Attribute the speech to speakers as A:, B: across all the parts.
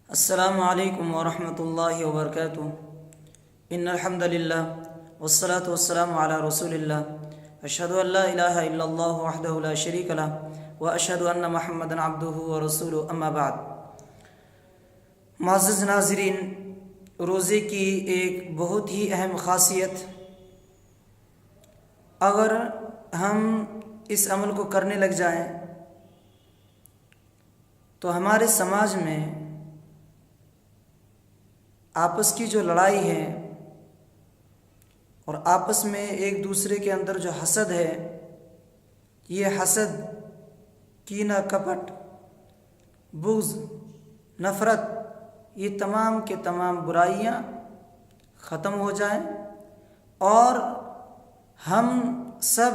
A: السلام علیکم ورحمۃ اللہ وبرکاتہ۔ ان الحمد للہ والصلاة والسلام علی رسول اللہ، اشہد ان لا الہ الا اللہ وحدہ لا شریک لہ واشہد ان محمدا عبدہ ورسولہ، اما بعد۔ معزز ناظرین، روزے کی ایک بہت ہی اہم خاصیت، اگر ہم اس عمل کو کرنے لگ جائیں تو ہمارے سماج میں آپس کی جو لڑائی ہے اور آپس میں ایک دوسرے کے اندر جو حسد ہے، یہ حسد، کینہ، کپٹ، بغض، نفرت، یہ تمام کے تمام برائیاں ختم ہو جائیں اور ہم سب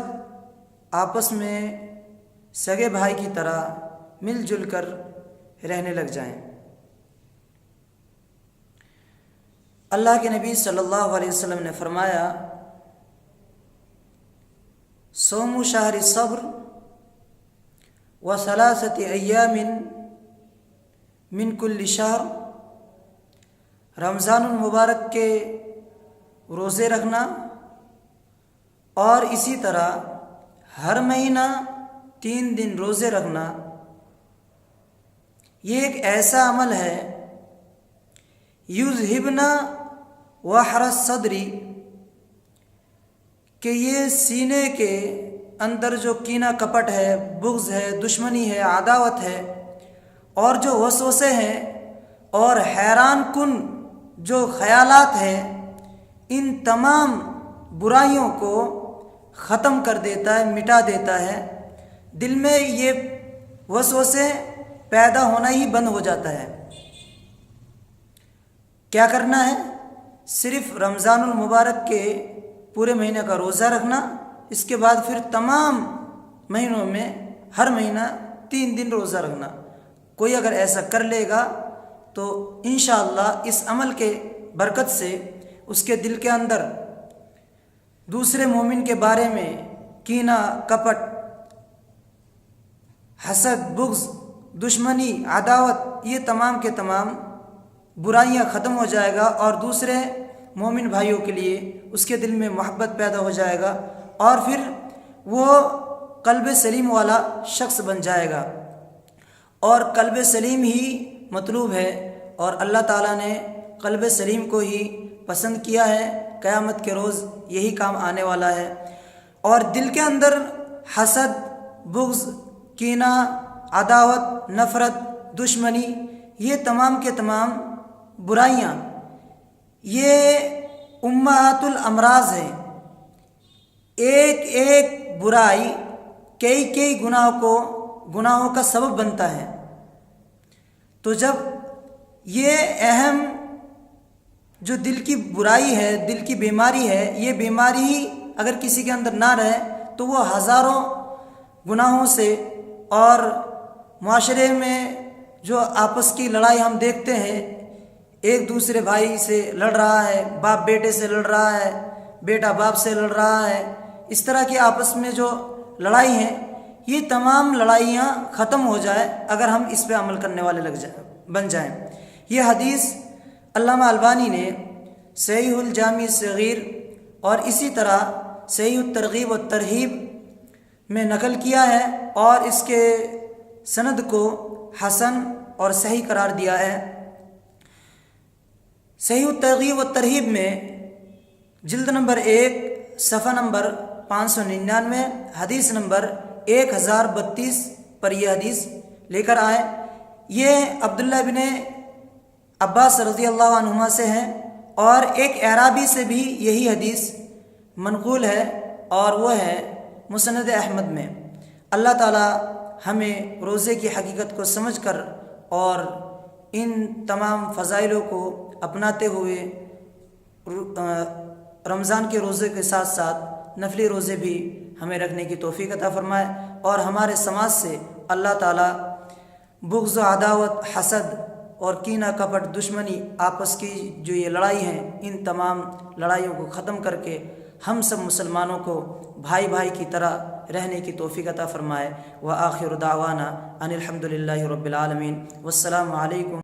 A: آپس میں سگے بھائی کی طرح مل جل کر رہنے لگ جائیں۔ اللہ کے نبی صلی اللہ علیہ وسلم نے فرمایا، صوم شہر الصبر و ثلاثۃ ایام من کل شہر، رمضان المبارک کے روزے رکھنا اور اسی طرح ہر مہینہ 3 دن روزے رکھنا، یہ ایک ایسا عمل ہے یذہبنا وحر الصدری، کہ یہ سینے کے اندر جو کینہ کپٹ ہے، بغض ہے، دشمنی ہے، عداوت ہے، اور جو وسوسے ہیں اور حیران کن جو خیالات ہیں، ان تمام برائیوں کو ختم کر دیتا ہے، مٹا دیتا ہے۔ دل میں یہ وسوسے پیدا ہونا ہی بند ہو جاتا ہے۔ کیا کرنا ہے؟ صرف رمضان المبارک کے پورے مہینے کا روزہ رکھنا، اس کے بعد پھر تمام مہینوں میں ہر مہینہ 3 دن روزہ رکھنا۔ کوئی اگر ایسا کر لے گا تو انشاءاللہ اس عمل کے برکت سے اس کے دل کے اندر دوسرے مومن کے بارے میں کینہ، کپٹ، حسد، بغض، دشمنی، عداوت، یہ تمام کے تمام برائیاں ختم ہو جائے گا اور دوسرے مومن بھائیوں کے لیے اس کے دل میں محبت پیدا ہو جائے گا اور پھر وہ قلب سلیم والا شخص بن جائے گا، اور قلب سلیم ہی مطلوب ہے، اور اللہ تعالیٰ نے قلب سلیم کو ہی پسند کیا ہے۔ قیامت کے روز یہی کام آنے والا ہے، اور دل کے اندر حسد، بغض، کینہ، عداوت، نفرت، دشمنی، یہ تمام کے تمام برائیاں، یہ امہات الامراض ہیں۔ ایک ایک برائی کئی گناہوں کا سبب بنتا ہے۔ تو جب یہ اہم جو دل کی برائی ہے، دل کی بیماری ہے، یہ بیماری ہی اگر کسی کے اندر نہ رہے تو وہ ہزاروں گناہوں سے، اور معاشرے میں جو آپس کی لڑائی ہم دیکھتے ہیں، ایک دوسرے بھائی سے لڑ رہا ہے، باپ بیٹے سے لڑ رہا ہے، بیٹا باپ سے لڑ رہا ہے، اس طرح کی آپس میں جو لڑائی ہیں، یہ تمام لڑائیاں ختم ہو جائے اگر ہم اس پہ عمل کرنے والے بن جائیں۔ یہ حدیث علامہ البانی نے صحیح الجامع الصغیر اور اسی طرح صحیح الترغیب والترہیب میں نقل کیا ہے، اور اس کے سند کو حسن اور صحیح قرار دیا ہے۔ صحیح الترغیب والترہیب میں جلد نمبر 1 صفحہ نمبر 599 حدیث نمبر 1032 پر یہ حدیث لے کر آئے۔ یہ عبداللہ بن عباس رضی اللہ عنہما سے ہے، اور ایک اعرابی سے بھی یہی حدیث منقول ہے، اور وہ ہے مسند احمد میں۔ اللہ تعالی ہمیں روزے کی حقیقت کو سمجھ کر اور ان تمام فضائلوں کو اپناتے ہوئے رمضان کے روزے کے ساتھ ساتھ نفلی روزے بھی ہمیں رکھنے کی توفیق عطا فرمائے، اور ہمارے سماج سے اللہ تعالی بغض و عداوت، حسد اور کینہ، کپٹ، دشمنی، آپس کی جو یہ لڑائی ہیں، ان تمام لڑائیوں کو ختم کر کے ہم سب مسلمانوں کو بھائی بھائی کی طرح رہنے کی توفیق عطا فرمائے۔ وآخر دعوانا ان الحمد للہ رب العالمین، والسلام علیکم۔